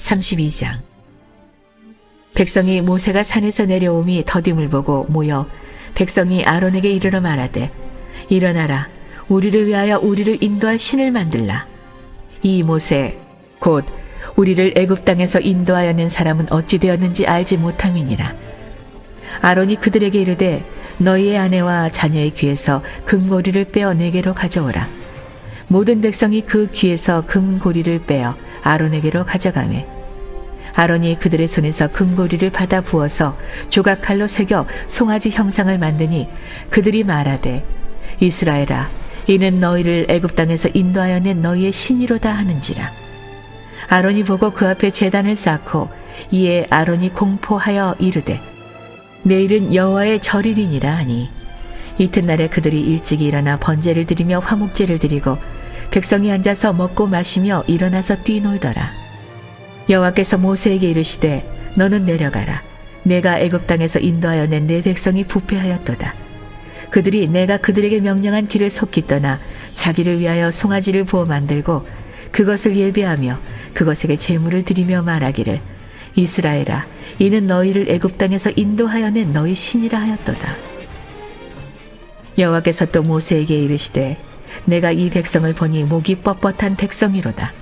32장. 백성이 모세가 산에서 내려옴이 더딤을 보고 모여 백성이 아론에게 이르러 말하되, 일어나라, 우리를 위하여 우리를 인도할 신을 만들라. 이 모세 곧 우리를 애굽 땅에서 인도하여 낸 사람은 어찌 되었는지 알지 못함이니라. 아론이 그들에게 이르되, 너희의 아내와 자녀의 귀에서 금고리를 빼어 내게로 가져오라. 모든 백성이 그 귀에서 금고리를 빼어 아론에게로 가져가매, 아론이 그들의 손에서 금고리를 받아 부어서 조각칼로 새겨 송아지 형상을 만드니 그들이 말하되, 이스라엘아, 이는 너희를 애굽 땅에서 인도하여 낸 너희의 신이로다 하는지라. 아론이 보고 그 앞에 제단을 쌓고 이에 아론이 공포하여 이르되, 내일은 여호와의 절일이니라 하니, 이튿날에 그들이 일찍이 일어나 번제를 드리며 화목제를 드리고 백성이 앉아서 먹고 마시며 일어나서 뛰놀더라. 여호와께서 모세에게 이르시되, 너는 내려가라. 내가 애굽 땅에서 인도하여 낸 내 백성이 부패하였도다. 그들이 내가 그들에게 명령한 길을 속히 떠나 자기를 위하여 송아지를 부어 만들고 그것을 예배하며 그것에게 제물을 드리며 말하기를, 이스라엘아, 이는 너희를 애굽 땅에서 인도하여 낸 너희 신이라 하였도다. 여호와께서 또 모세에게 이르시되, 내가 이 백성을 보니 목이 뻣뻣한 백성이로다.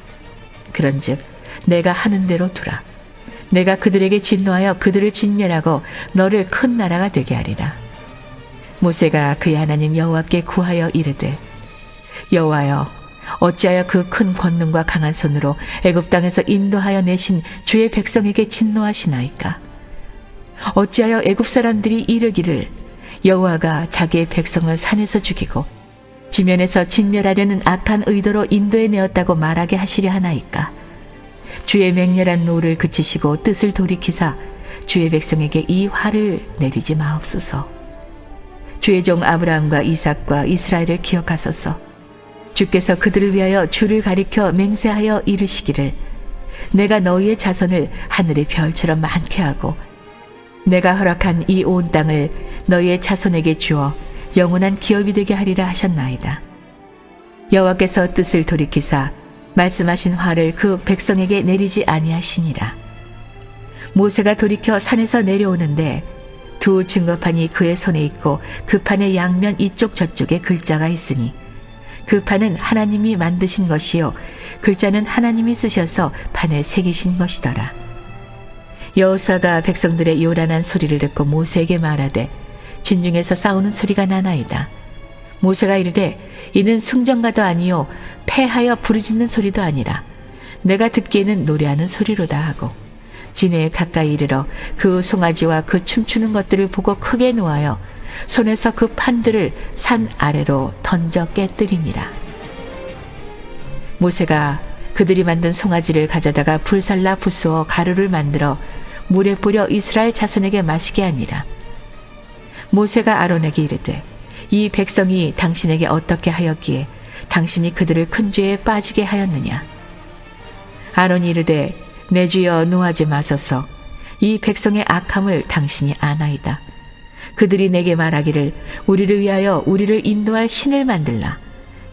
그런즉 내가 하는 대로 두라. 내가 그들에게 진노하여 그들을 진멸하고 너를 큰 나라가 되게 하리라. 모세가 그의 하나님 여호와께 구하여 이르되, 여호와여, 어찌하여 그 큰 권능과 강한 손으로 애굽 땅에서 인도하여 내신 주의 백성에게 진노하시나이까? 어찌하여 애굽 사람들이 이르기를, 여호와가 자기의 백성을 산에서 죽이고 지면에서 진멸하려는 악한 의도로 인도해 내었다고 말하게 하시려 하나이까? 주의 맹렬한 노를 그치시고 뜻을 돌이키사 주의 백성에게 이 화를 내리지 마옵소서. 주의 종 아브라함과 이삭과 이스라엘을 기억하소서. 주께서 그들을 위하여 주를 가리켜 맹세하여 이르시기를, 내가 너희의 자손을 하늘의 별처럼 많게 하고 내가 허락한 이 온 땅을 너희의 자손에게 주어 영원한 기업이 되게 하리라 하셨나이다. 여호와께서 뜻을 돌이키사 말씀하신 화를 그 백성에게 내리지 아니하시니라. 모세가 돌이켜 산에서 내려오는데 두 증거판이 그의 손에 있고 그 판의 양면 이쪽 저쪽에 글자가 있으니 그 판은 하나님이 만드신 것이요 글자는 하나님이 쓰셔서 판에 새기신 것이더라. 여호수아가 백성들의 요란한 소리를 듣고 모세에게 말하되, 진중에서 싸우는 소리가 나나이다. 모세가 이르되, 이는 승전가도 아니요 패하여 부르짖는 소리도 아니라 내가 듣기에는 노래하는 소리로다 하고, 진해에 가까이 이르러 그 송아지와 그 춤추는 것들을 보고 크게 노하여 손에서 그 판들을 산 아래로 던져 깨뜨리니라. 모세가 그들이 만든 송아지를 가져다가 불살라 부수어 가루를 만들어 물에 뿌려 이스라엘 자손에게 마시게 하니라. 모세가 아론에게 이르되, 이 백성이 당신에게 어떻게 하였기에 당신이 그들을 큰 죄에 빠지게 하였느냐? 아론이 이르되, 내 주여 노하지 마소서. 이 백성의 악함을 당신이 아나이다. 그들이 내게 말하기를, 우리를 위하여 우리를 인도할 신을 만들라.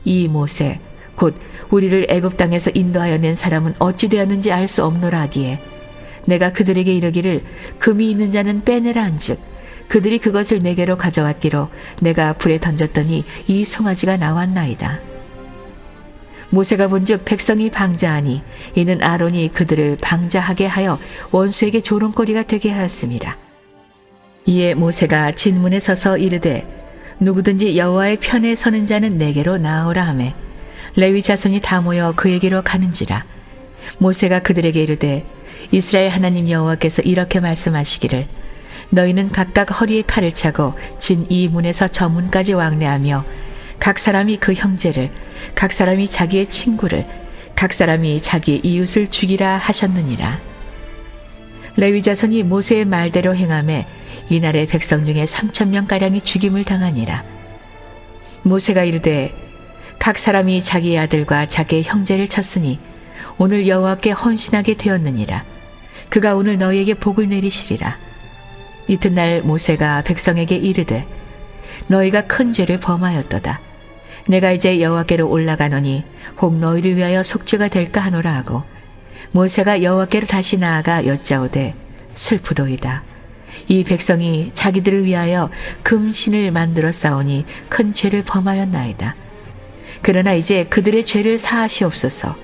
이 모세 곧 우리를 애굽 땅에서 인도하여 낸 사람은 어찌 되었는지 알 수 없노라 하기에, 내가 그들에게 이르기를, 금이 있는 자는 빼내라 한즉 그들이 그것을 내게로 가져왔기로 내가 불에 던졌더니 이 송아지가 나왔나이다. 모세가 본즉 백성이 방자하니 이는 아론이 그들을 방자하게 하여 원수에게 조롱거리가 되게 하였습니다. 이에 모세가 진문에 서서 이르되, 누구든지 여호와의 편에 서는 자는 내게로 나아오라 하매 레위 자손이 다 모여 그에게로 가는지라. 모세가 그들에게 이르되, 이스라엘 하나님 여호와께서 이렇게 말씀하시기를, 너희는 각각 허리에 칼을 차고 진 이 문에서 저 문까지 왕래하며 각 사람이 그 형제를, 각 사람이 자기의 친구를, 각 사람이 자기의 이웃을 죽이라 하셨느니라. 레위 자손이 모세의 말대로 행하매 이날에 백성 중에 3,000명가량이 죽임을 당하니라. 모세가 이르되, 각 사람이 자기의 아들과 자기의 형제를 쳤으니 오늘 여호와께 헌신하게 되었느니라. 그가 오늘 너희에게 복을 내리시리라. 이튿날 모세가 백성에게 이르되, 너희가 큰 죄를 범하였도다. 내가 이제 여호와께로 올라가노니 혹 너희를 위하여 속죄가 될까 하노라 하고, 모세가 여호와께로 다시 나아가 여짜오되 슬프도이다. 이 백성이 자기들을 위하여 금신을 만들어 싸우니 큰 죄를 범하였나이다. 그러나 이제 그들의 죄를 사하시옵소서.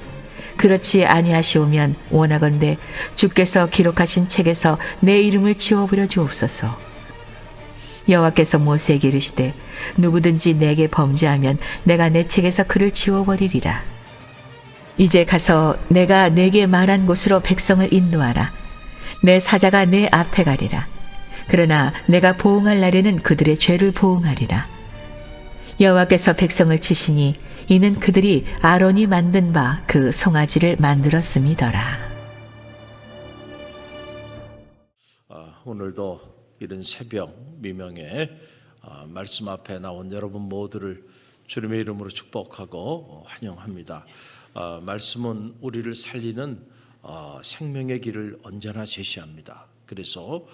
그렇지 아니하시오면 원하건대 주께서 기록하신 책에서 내 이름을 지워버려 주옵소서. 여호와께서 모세에게 이르시되 누구든지 내게 범죄하면 내가 내 책에서 그를 지워버리리라. 이제 가서 내가 내게 말한 곳으로 백성을 인도하라. 내 사자가 내 앞에 가리라. 그러나 내가 보응할 날에는 그들의 죄를 보응하리라. 여호와께서 백성을 치시니 이는 그들이 아론이 만든 바 그 송아지를 만들었음이더라. 오늘도 이른 새벽 미명에 말씀 앞에 나온 여러분 모두를 주님의 이름으로 축복하고 환영합니다. 말씀은 우리를 살리는 생명의 길을 언제나 제시합니다. 그래서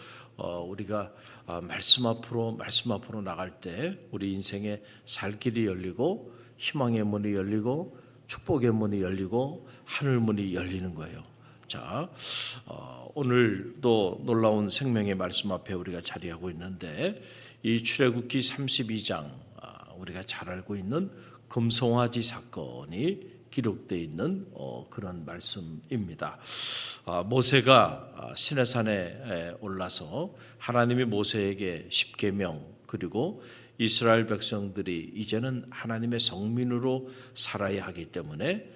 우리가 말씀 앞으로 나갈 때 우리 인생에 살 길이 열리고 희망의 문이 열리고 축복의 문이 열리고 하늘 문이 열리는 거예요. 자, 오늘도 놀라운 생명의 말씀 앞에 우리가 자리하고 있는데 이 출애굽기 32장 우리가 잘 알고 있는 금송아지 사건이 기록되어 있는 그런 말씀입니다. 모세가 시내산에 올라서 하나님이 모세에게 십계명 그리고 이스라엘 백성들이 이제는 하나님의 성민으로 살아야 하기 때문에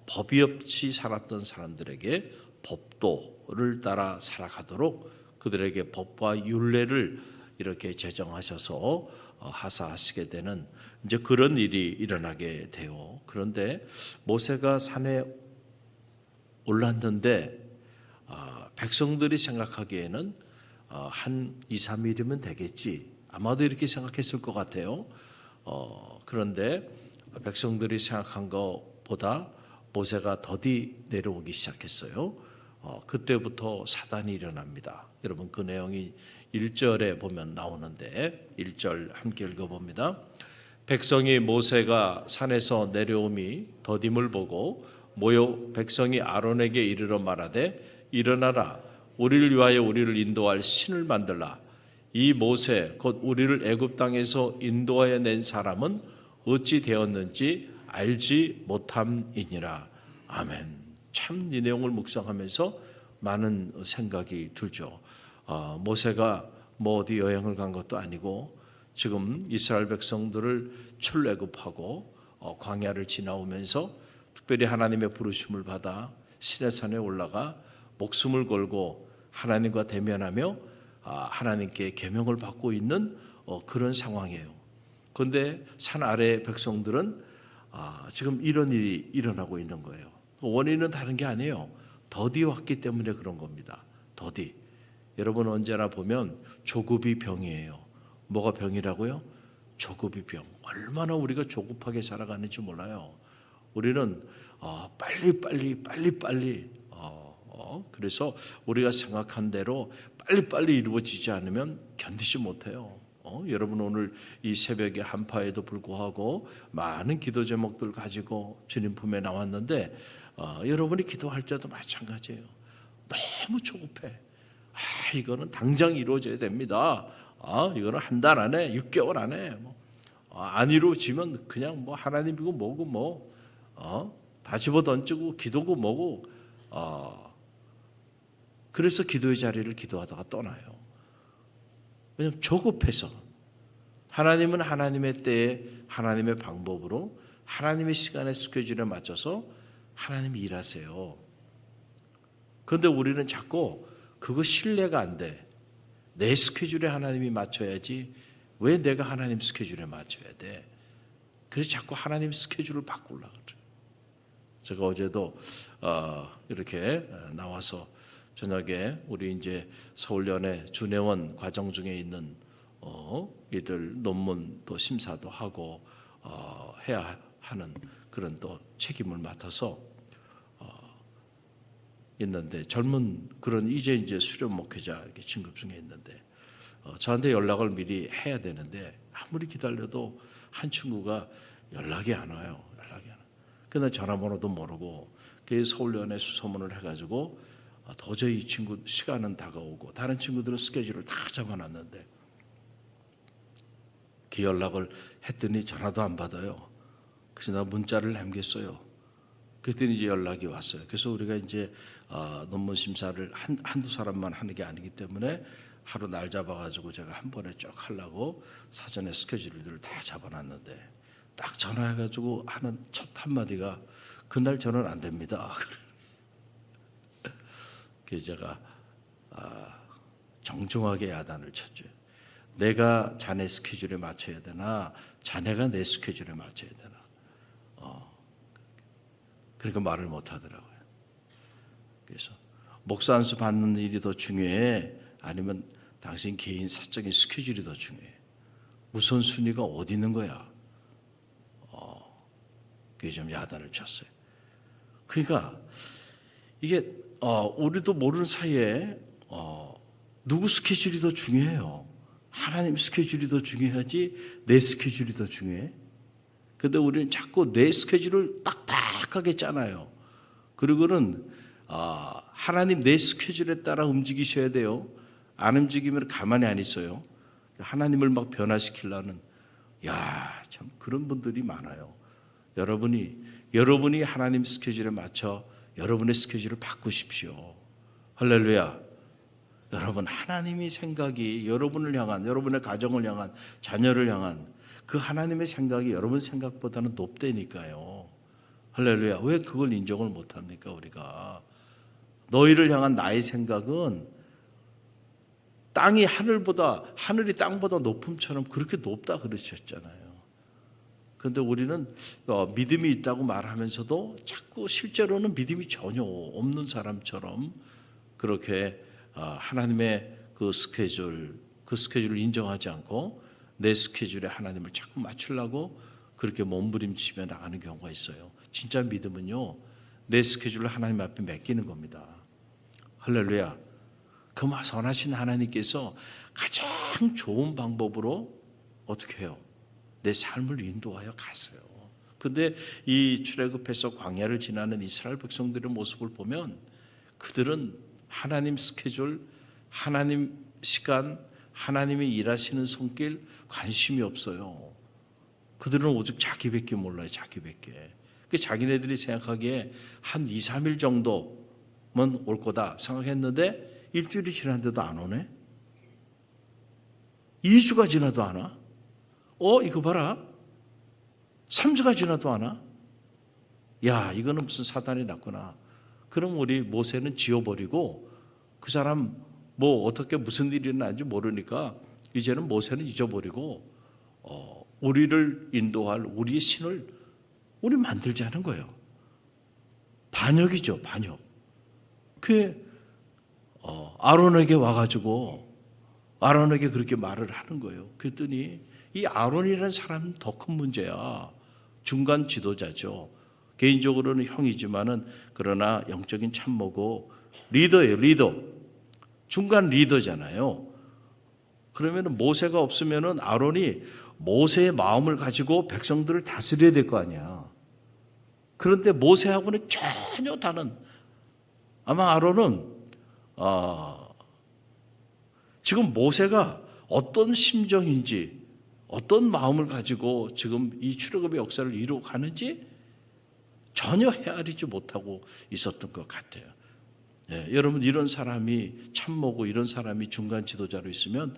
법이 없이 살았던 사람들에게 법도를 따라 살아가도록 그들에게 법과 율례를 이렇게 제정하셔서 하사하시게 되는 이제 그런 일이 일어나게 돼요. 그런데 모세가 산에 올랐는데 백성들이 생각하기에는 한 2, 3일이면 되겠지. 아마도 이렇게 생각했을 것 같아요. 그런데 백성들이 생각한 것보다 모세가 더디 내려오기 시작했어요. 그때부터 사단이 일어납니다. 여러분 그 내용이 1절에 보면 나오는데 1절 함께 읽어봅니다. 백성이 모세가 산에서 내려옴이 더딤을 보고 모여 백성이 아론에게 이르러 말하되 일어나라 우리를 위하여 우리를 인도할 신을 만들라. 이 모세 곧 우리를 애굽 땅에서 인도하여 낸 사람은 어찌 되었는지 알지 못함이니라. 아멘. 참 이 내용을 묵상하면서 많은 생각이 들죠. 모세가 뭐 어디 여행을 간 것도 아니고 지금 이스라엘 백성들을 출애굽하고 광야를 지나오면서 특별히 하나님의 부르심을 받아 시내산에 올라가 목숨을 걸고 하나님과 대면하며 하나님께 계명을 받고 있는 그런 상황이에요. 그런데 산 아래 백성들은 지금 이런 일이 일어나고 있는 거예요. 원인은 다른 게 아니에요. 더디 왔기 때문에 그런 겁니다. 더디. 여러분 언제나 보면 조급이 병이에요. 뭐가 병이라고요? 조급이 병. 얼마나 우리가 조급하게 살아가는지 몰라요. 우리는 빨리 그래서 우리가 생각한 대로 빨리빨리 이루어지지 않으면 견디지 못해요. 여러분 오늘 이 새벽에 한파에도 불구하고 많은 기도 제목들 가지고 주님 품에 나왔는데 여러분이 기도할 때도 마찬가지예요. 너무 조급해. 이거는 당장 이루어져야 됩니다. 이거는 한 달 안에 6개월 안에 안 이루어지면 그냥 하나님이고 뭐고 다 집어던지고 기도고 뭐고 그래서 기도의 자리를 기도하다가 떠나요. 왜냐하면 조급해서. 하나님은 하나님의 때에 하나님의 방법으로 하나님의 시간의 스케줄에 맞춰서 하나님이 일하세요. 그런데 우리는 자꾸 그거 신뢰가 안 돼. 내 스케줄에 하나님이 맞춰야지 왜 내가 하나님 스케줄에 맞춰야 돼. 그래서 자꾸 하나님 스케줄을 바꾸려고 그래요. 제가 어제도 이렇게 나와서 저녁에 우리 이제 서울연의 준회원 과정 중에 있는 이들 논문 또 심사도 하고 해야 하는 그런 또 책임을 맡아서 있는데 젊은 그런 이제 수련 목회자 이렇게 진급 중에 있는데 저한테 연락을 미리 해야 되는데 아무리 기다려도 한 친구가 연락이 안 와요. 그날 전화번호도 모르고 그 서울연에 수소문을 해가지고 도저히 이 친구 시간은 다가오고 다른 친구들은 스케줄을 다 잡아놨는데 그 연락을 했더니 전화도 안 받아요. 그래서 나 문자를 남겼어요. 그랬더니 이제 연락이 왔어요. 그래서 우리가 이제 논문 심사를 한두 사람만 하는 게 아니기 때문에 하루 날 잡아가지고 제가 한 번에 쭉 하려고 사전에 스케줄들을 다 잡아놨는데 딱 전화해가지고 하는 첫 한마디가 그날 저는 안 됩니다. 그래서 제가 정중하게 야단을 쳤죠. 내가 자네 스케줄에 맞춰야 되나 자네가 내 스케줄에 맞춰야 되나. 그러니까 말을 못 하더라고요. 그래서 목사 안수 받는 일이 더 중요해? 아니면 당신 개인 사적인 스케줄이 더 중요해? 우선순위가 어디 있는 거야? 그게 좀 야단을 쳤어요. 그러니까 이게 우리도 모르는 사이에 누구 스케줄이 더 중요해요? 하나님 스케줄이 더 중요하지 내 스케줄이 더 중요해? 근데 우리는 자꾸 내 스케줄을 빡빡하게 짜놔요. 그리고는 하나님 내 스케줄에 따라 움직이셔야 돼요. 안 움직이면 가만히 안 있어요. 하나님을 막 변화시키려는 참 그런 분들이 많아요. 여러분이 하나님 스케줄에 맞춰 여러분의 스케줄을 바꾸십시오. 할렐루야. 여러분 하나님의 생각이 여러분을 향한 여러분의 가정을 향한 자녀를 향한 그 하나님의 생각이 여러분 생각보다는 높다니까요. 할렐루야. 왜 그걸 인정을 못합니까 우리가? 너희를 향한 나의 생각은 하늘이 땅보다 높음처럼 그렇게 높다 그러셨잖아요. 그런데 우리는 믿음이 있다고 말하면서도 자꾸 실제로는 믿음이 전혀 없는 사람처럼 그렇게 하나님의 그 스케줄을 인정하지 않고 내 스케줄에 하나님을 자꾸 맞추려고 그렇게 몸부림치며 나가는 경우가 있어요. 진짜 믿음은요, 내 스케줄을 하나님 앞에 맡기는 겁니다. 할렐루야. 그 선하신 하나님께서 가장 좋은 방법으로 어떻게 해요? 내 삶을 인도하여 가세요. 근데 이 출애굽해서 광야를 지나는 이스라엘 백성들의 모습을 보면 그들은 하나님 스케줄, 하나님 시간, 하나님이 일하시는 손길 관심이 없어요. 그들은 오직 자기밖에 몰라요. 자기밖에. 자기네들이 생각하기에 한 2, 3일 정도면 올 거다 생각했는데 일주일이 지났는데도 안 오네. 2주가 지나도 안 와. 이거 봐라. 3주가 지나도 안 와. 이거는 무슨 사단이 났구나. 그럼 우리 모세는 지워버리고 그 사람 어떻게 무슨 일이 일어나는지 모르니까 이제는 모세는 잊어버리고 우리를 인도할 우리의 신을 우리 만들자는 거예요. 반역이죠, 반역. 아론에게 와가지고 아론에게 그렇게 말을 하는 거예요. 그랬더니 이 아론이라는 사람은 더 큰 문제야. 중간 지도자죠. 개인적으로는 형이지만은 그러나 영적인 참모고 리더예요, 리더. 중간 리더잖아요. 그러면은 모세가 없으면은 아론이 모세의 마음을 가지고 백성들을 다스려야 될 거 아니야. 그런데 모세하고는 전혀 다른. 아마 아론은 지금 모세가 어떤 심정인지 어떤 마음을 가지고 지금 이 출애굽의 역사를 이루어 가는지 전혀 헤아리지 못하고 있었던 것 같아요. 여러분 이런 사람이 참모고 이런 사람이 중간 지도자로 있으면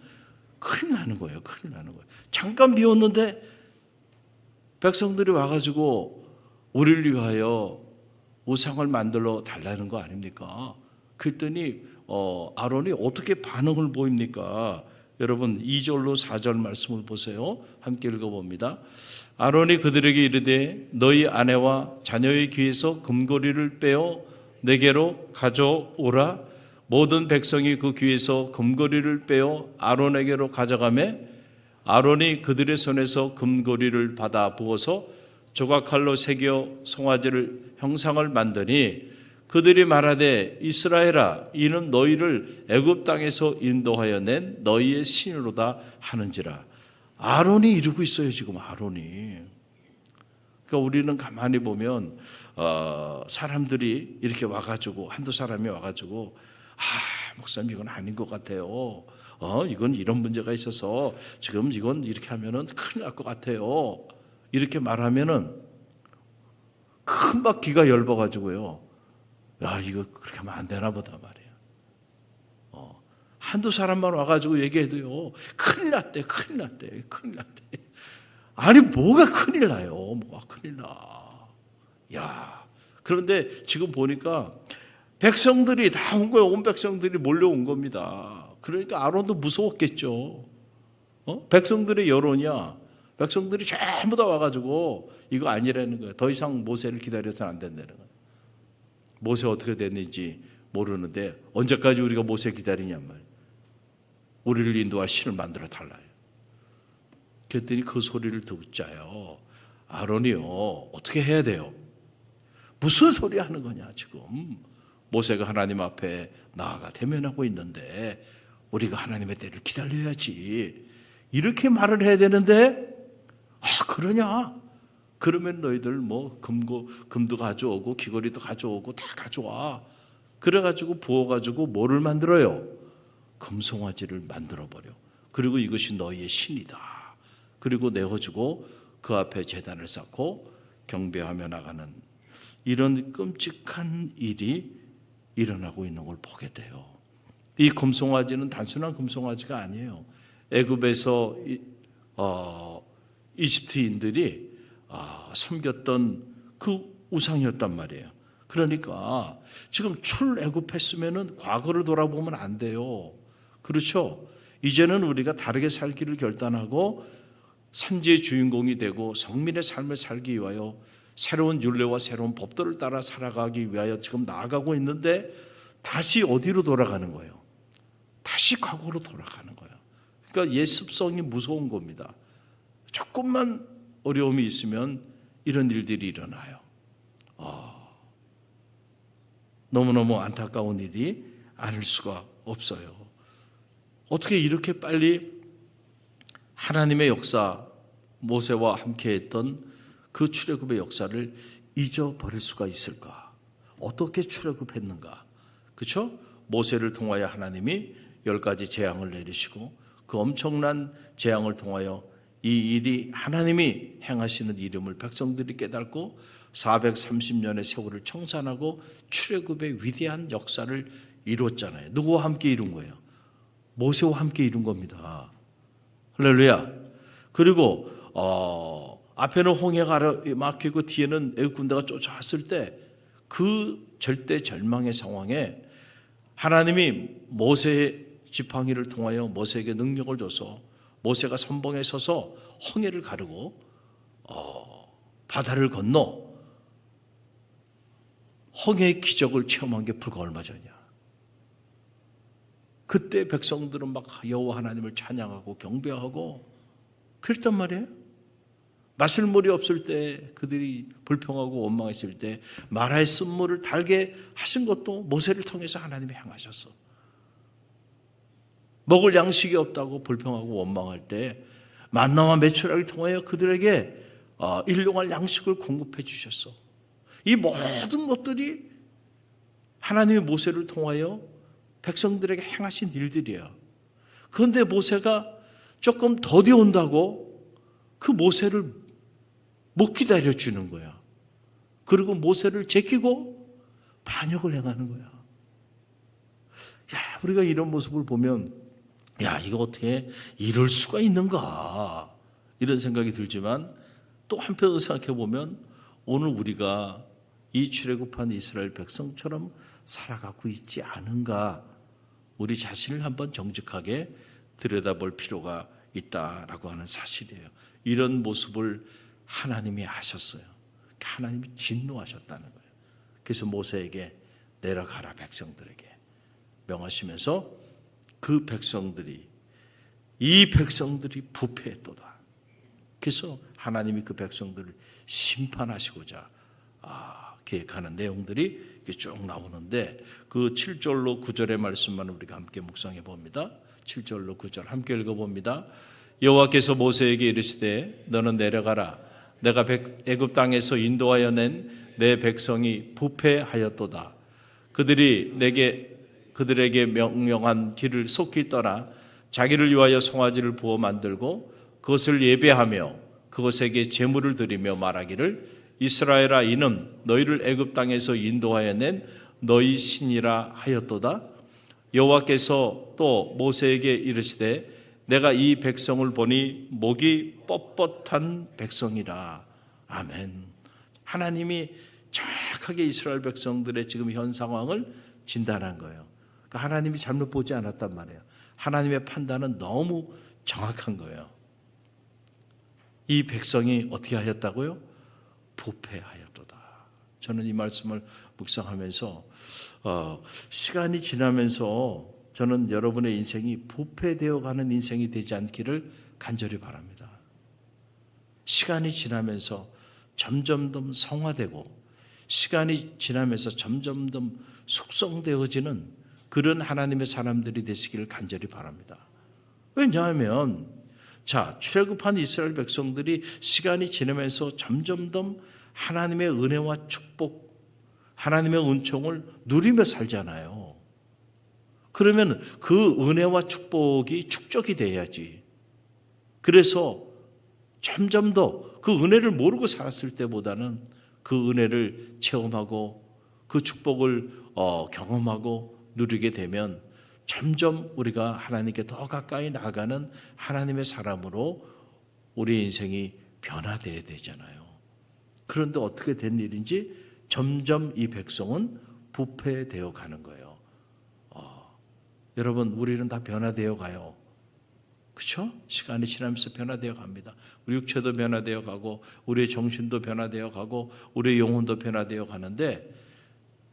큰일 나는 거예요. 큰일 나는 거예요. 잠깐 비웠는데 백성들이 와가지고 우리를 위하여 우상을 만들어 달라는 거 아닙니까? 그랬더니 아론이 어떻게 반응을 보입니까? 여러분 2절로 4절 말씀을 보세요. 함께 읽어봅니다. 아론이 그들에게 이르되 너희 아내와 자녀의 귀에서 금고리를 빼어 내게로 가져오라. 모든 백성이 그 귀에서 금고리를 빼어 아론에게로 가져가매 아론이 그들의 손에서 금고리를 받아 부어서 조각칼로 새겨 송아지를 형상을 만드니 그들이 말하되 이스라엘아 이는 너희를 애굽 땅에서 인도하여 낸 너희의 신으로다 하는지라. 아론이 이루고 있어요. 지금 아론이. 그러니까 우리는 가만히 보면 사람들이 이렇게 와가지고 한두 사람이 와가지고 목사님 이건 아닌 것 같아요. 이건 이런 문제가 있어서 지금 이건 이렇게 하면은 큰일 날 것 같아요. 이렇게 말하면은 금방 기가 열버가지고요. 야, 이거 그렇게 하면 안 되나 보다 말이에요. 한두 사람만 와가지고 얘기해도요, 큰일 났대, 큰일 났대, 큰일 났대. 아니, 뭐가 큰일 나요? 뭐가 큰일 나. 야, 그런데 지금 보니까 백성들이 다 온 거예요. 온 백성들이 몰려온 겁니다. 그러니까 아론도 무서웠겠죠. 백성들의 여론이야. 백성들이 전부 다 와가지고 이거 아니라는 거예요. 더 이상 모세를 기다려서는 안 된다는 거예요. 모세 어떻게 됐는지 모르는데 언제까지 우리가 모세 기다리냔 말이에요. 우리를 인도할 신을 만들어 달라요. 그랬더니 그 소리를 듣자요. 아론이요, 어떻게 해야 돼요? 무슨 소리 하는 거냐 지금. 모세가 하나님 앞에 나아가 대면하고 있는데 우리가 하나님의 때를 기다려야지. 이렇게 말을 해야 되는데 그러냐? 그러면 너희들 뭐 금도 가져오고 귀걸이도 가져오고 다 가져와. 그래가지고 부어가지고 뭐를 만들어요? 금송아지를 만들어버려. 그리고 이것이 너희의 신이다. 그리고 내어주고 그 앞에 제단을 쌓고 경배하며 나가는 이런 끔찍한 일이 일어나고 있는 걸 보게 돼요. 이 금송아지는 단순한 금송아지가 아니에요. 애굽에서 이집트인들이 섬겼던 그 우상이었단 말이에요. 그러니까 지금 출애굽했으면은 과거를 돌아보면 안 돼요. 그렇죠? 이제는 우리가 다르게 살기를 결단하고 산지의 주인공이 되고 성민의 삶을 살기 위하여 새로운 율례와 새로운 법도를 따라 살아가기 위하여 지금 나아가고 있는데 다시 어디로 돌아가는 거예요? 다시 과거로 돌아가는 거예요. 그러니까 옛 습성이 무서운 겁니다. 조금만 어려움이 있으면 이런 일들이 일어나요. 너무너무 안타까운 일이 아닐 수가 없어요. 어떻게 이렇게 빨리 하나님의 역사, 모세와 함께했던 그 출애굽의 역사를 잊어버릴 수가 있을까? 어떻게 출애굽했는가? 그렇죠? 모세를 통하여 하나님이 10가지 재앙을 내리시고 그 엄청난 재앙을 통하여 이 일이 하나님이 행하시는 이름을 백성들이 깨닫고 430년의 세월을 청산하고 출애굽의 위대한 역사를 이뤘잖아요. 누구와 함께 이룬 거예요? 모세와 함께 이룬 겁니다. 할렐루야. 그리고 앞에는 홍해가 막히고 뒤에는 애굽 군대가 쫓아왔을 때 그 절대 절망의 상황에 하나님이 모세의 지팡이를 통하여 모세에게 능력을 줘서 모세가 선봉에 서서 홍해를 가르고 바다를 건너 홍해의 기적을 체험한 게 불과 얼마 전이야. 그때 백성들은 막 여호와 하나님을 찬양하고 경배하고 그랬단 말이에요. 마실 물이 없을 때 그들이 불평하고 원망했을 때 마라의 쓴물을 달게 하신 것도 모세를 통해서 하나님이 행하셨어. 먹을 양식이 없다고 불평하고 원망할 때 만나와 메추라기를 통하여 그들에게 일용할 양식을 공급해 주셨어. 이 모든 것들이 하나님의 모세를 통하여 백성들에게 행하신 일들이에요. 그런데 모세가 조금 더디 온다고 그 모세를 못 기다려주는 거야. 그리고 모세를 제끼고 반역을 행하는 거야. 우리가 이런 모습을 보면 이거 어떻게 이럴 수가 있는가 이런 생각이 들지만 또 한편으로 생각해 보면 오늘 우리가 이 출애굽한 이스라엘 백성처럼 살아가고 있지 않은가 우리 자신을 한번 정직하게 들여다볼 필요가 있다라고 하는 사실이에요. 이런 모습을 하나님이 하셨어요. 하나님이 진노하셨다는 거예요. 그래서 모세에게 내려가라 백성들에게 명하시면서 그 백성들이 이 백성들이 부패했도다. 그래서 하나님이 그 백성들을 심판하시고자 계획하는 내용들이 쭉 나오는데 그 7절로 9절의 말씀만 우리가 함께 묵상해 봅니다. 7절로 9절 함께 읽어봅니다. 여호와께서 모세에게 이르시되 너는 내려가라 내가 애굽 땅에서 인도하여 낸 내 백성이 부패하였도다. 그들에게 명령한 길을 속히 떠나 자기를 위하여 송아지를 부어 만들고 그것을 예배하며 그것에게 제물을 드리며 말하기를 이스라엘아, 이는 너희를 애굽 땅에서 인도하여 낸 너희 신이라 하였도다. 여호와께서 또 모세에게 이르시되 내가 이 백성을 보니 목이 뻣뻣한 백성이라. 아멘. 하나님이 정확하게 이스라엘 백성들의 지금 현 상황을 진단한 거예요. 그러니까 하나님이 잘못 보지 않았단 말이에요. 하나님의 판단은 너무 정확한 거예요. 이 백성이 어떻게 하였다고요? 부패하였도다. 저는 이 말씀을 묵상하면서 시간이 지나면서 저는 여러분의 인생이 부패되어 가는 인생이 되지 않기를 간절히 바랍니다. 시간이 지나면서 점점 더 성화되고 시간이 지나면서 점점 더 숙성되어지는 그런 하나님의 사람들이 되시기를 간절히 바랍니다. 왜냐하면 출애굽한 이스라엘 백성들이 시간이 지나면서 점점 더 하나님의 은혜와 축복, 하나님의 은총을 누리며 살잖아요. 그러면 그 은혜와 축복이 축적이 돼야지. 그래서 점점 더 그 은혜를 모르고 살았을 때보다는 그 은혜를 체험하고 그 축복을 경험하고 누리게 되면 점점 우리가 하나님께 더 가까이 나아가는 하나님의 사람으로 우리 인생이 변화되어야 되잖아요. 그런데 어떻게 된 일인지 점점 이 백성은 부패되어 가는 거예요. 여러분, 우리는 다 변화되어 가요. 그렇죠? 시간이 지나면서 변화되어 갑니다. 우리 육체도 변화되어 가고 우리의 정신도 변화되어 가고 우리의 영혼도 변화되어 가는데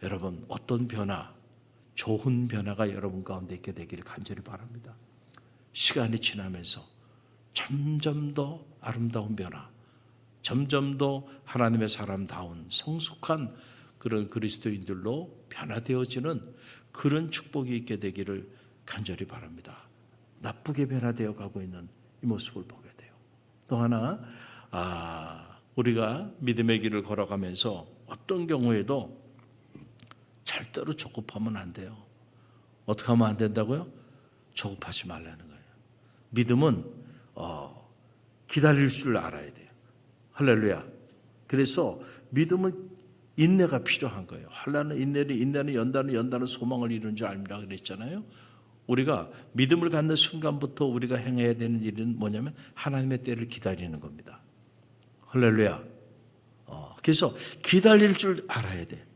여러분, 어떤 변화, 좋은 변화가 여러분 가운데 있게 되기를 간절히 바랍니다. 시간이 지나면서 점점 더 아름다운 변화, 점점 더 하나님의 사람다운 성숙한 그런 그리스도인들로 변화되어지는 그런 축복이 있게 되기를 간절히 바랍니다. 나쁘게 변화되어 가고 있는 이 모습을 보게 돼요. 또 하나, 우리가 믿음의 길을 걸어가면서 어떤 경우에도 절대로 조급하면 안 돼요. 어떻게 하면 안 된다고요? 조급하지 말라는 거예요. 믿음은 기다릴 줄 알아야 돼요. 할렐루야. 그래서 믿음은 인내가 필요한 거예요. 할라는 인내는 연단은 소망을 이루는 줄 압니다 그랬잖아요. 우리가 믿음을 갖는 순간부터 우리가 행해야 되는 일은 뭐냐면 하나님의 때를 기다리는 겁니다. 할렐루야. 그래서 기다릴 줄 알아야 돼.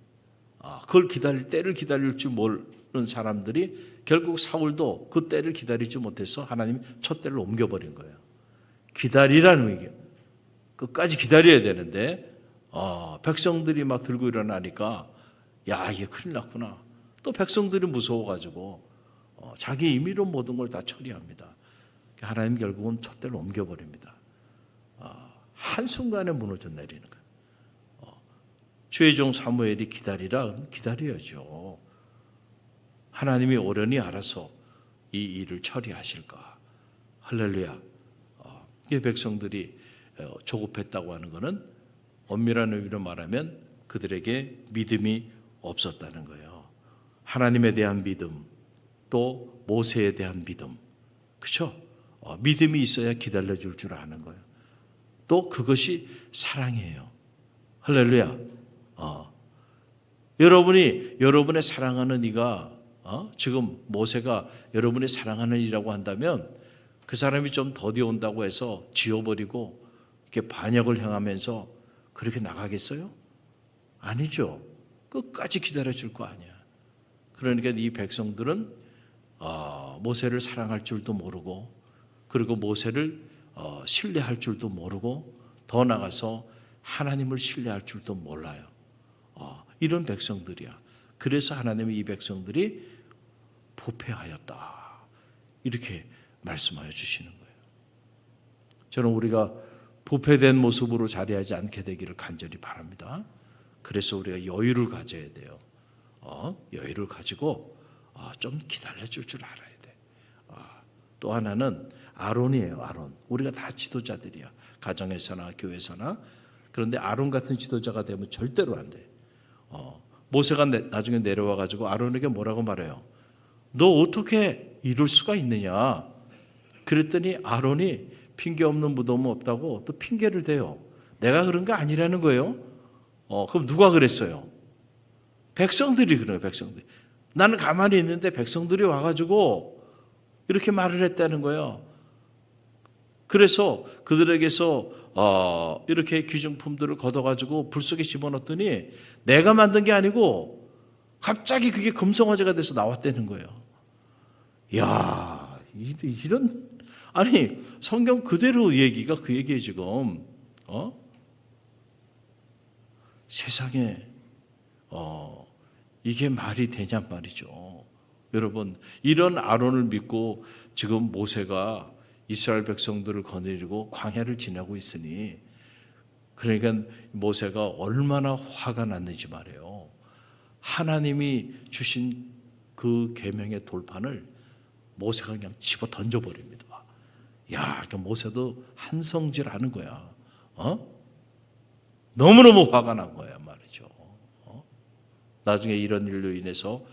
그걸 때를 기다릴 줄 모르는 사람들이 결국 사울도 그 때를 기다리지 못해서 하나님이 첫 때를 옮겨버린 거예요. 기다리라는 얘기예요. 끝까지 기다려야 되는데 백성들이 막 들고 일어나니까 이게 큰일 났구나. 또 백성들이 무서워가지고 자기 임의로 모든 걸 다 처리합니다. 하나님 결국은 첫 때를 옮겨버립니다. 한순간에 무너져 내리는 거예요. 주의 종 사무엘이 기다려야죠. 하나님이 오련히 알아서 이 일을 처리하실까. 할렐루야. 이 백성들이 조급했다고 하는 것은 엄밀한 의미로 말하면 그들에게 믿음이 없었다는 거예요. 하나님에 대한 믿음, 또 모세에 대한 믿음, 그렇죠? 믿음이 있어야 기다려줄 줄 아는 거예요. 또 그것이 사랑이에요. 할렐루야. 여러분의 사랑하는 이가 지금 모세가 여러분이 사랑하는 이라고 한다면 그 사람이 좀 더디 온다고 해서 지워버리고 이렇게 반역을 행하면서 그렇게 나가겠어요? 아니죠. 끝까지 기다려줄 거 아니야. 그러니까 이 백성들은 모세를 사랑할 줄도 모르고 그리고 모세를 신뢰할 줄도 모르고 더 나아가서 하나님을 신뢰할 줄도 몰라요. 이런 백성들이야. 그래서 하나님이 이 백성들이 부패하였다. 이렇게 말씀하여 주시는 거예요. 저는 우리가 부패된 모습으로 자리하지 않게 되기를 간절히 바랍니다. 그래서 우리가 여유를 가져야 돼요. 여유를 가지고 좀 기다려줄 줄 알아야 돼. 또 하나는 아론이에요. 아론. 우리가 다 지도자들이야. 가정에서나 교회에서나 그런데 아론 같은 지도자가 되면 절대로 안 돼. 모세가 나중에 내려와 가지고 아론에게 뭐라고 말해요? 너 어떻게 이룰 수가 있느냐? 그랬더니 아론이 핑계 없는 무덤은 없다고 또 핑계를 대요. 내가 그런 거 아니라는 거예요. 그럼 누가 그랬어요? 백성들이 그래요. 백성들이. 나는 가만히 있는데 백성들이 와가지고 이렇게 말을 했다는 거예요. 그래서 그들에게서 이렇게 귀중품들을 걷어가지고 불 속에 집어넣었더니 내가 만든 게 아니고 갑자기 그게 금성화제가 돼서 나왔다는 거예요. 야, 이런 아니 성경 그대로 얘기가 그 얘기예요 지금. 세상에 이게 말이 되냔 말이죠. 여러분 이런 아론을 믿고 지금 모세가 이스라엘 백성들을 거느리고 광야를 지나고 있으니 그러니까 모세가 얼마나 화가 났는지 말이에요. 하나님이 주신 그 계명의 돌판을 모세가 그냥 집어 던져버립니다. 야, 모세도 한성질하는 거야. 너무너무 화가 난 거야 말이죠. 나중에 이런 일로 인해서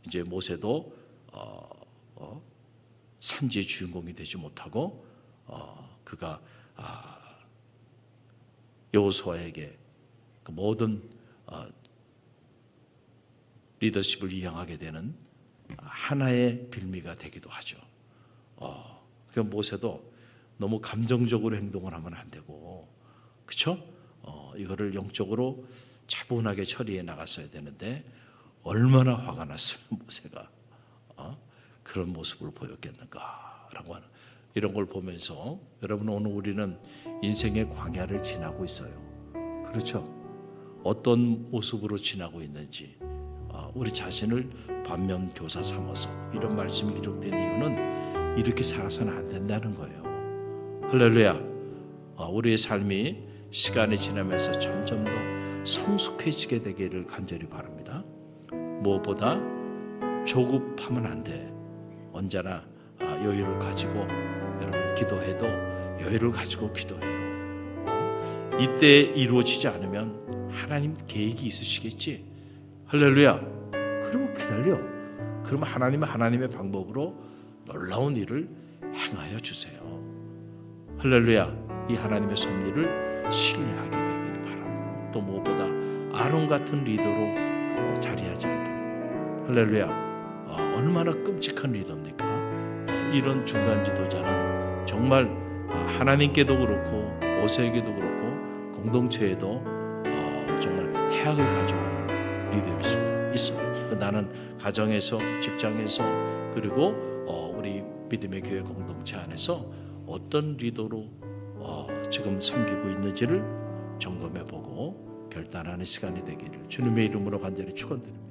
이제 모세도 산지의 주인공이 되지 못하고 그가 여호수아에게 그 모든 리더십을 이양하게 되는 하나의 빌미가 되기도 하죠. 그 모세도 너무 감정적으로 행동을 하면 안 되고, 그렇죠? 이거를 영적으로 차분하게 처리해 나갔어야 되는데 얼마나 화가 났으면 모세가 그런 모습을 보였겠는가라고 하는 이런 걸 보면서 여러분 오늘 우리는 인생의 광야를 지나고 있어요. 그렇죠? 어떤 모습으로 지나고 있는지 우리 자신을 반면교사 삼아서 이런 말씀이 기록된 이유는 이렇게 살아서는 안 된다는 거예요. 할렐루야. 우리의 삶이 시간이 지나면서 점점 더 성숙해지게 되기를 간절히 바랍니다. 무엇보다 조급하면 안 돼. 언제나 여유를 가지고 여러분 기도해도 여유를 가지고 기도해요. 이때 이루어지지 않으면 하나님 계획이 있으시겠지. 할렐루야. 그러면 기다려. 그러면 하나님은 하나님의 방법으로 놀라운 일을 행하여 주세요. 할렐루야. 이 하나님의 섭리를 신뢰하게 되기를 바라고 또 무엇보다 아론 같은 리더로 자리하지 않도록. 할렐루야. 얼마나 끔찍한 리더입니까? 이런 중간 지도자는 정말 하나님께도 그렇고 모세에게도 그렇고 공동체에도 정말 해악을 가져오는 리더일 수가 있어요. 나는 가정에서 직장에서 그리고 우리 믿음의 교회 공동체 안에서 어떤 리더로 지금 섬기고 있는지를 점검해보고 결단하는 시간이 되기를 주님의 이름으로 간절히 축원드립니다.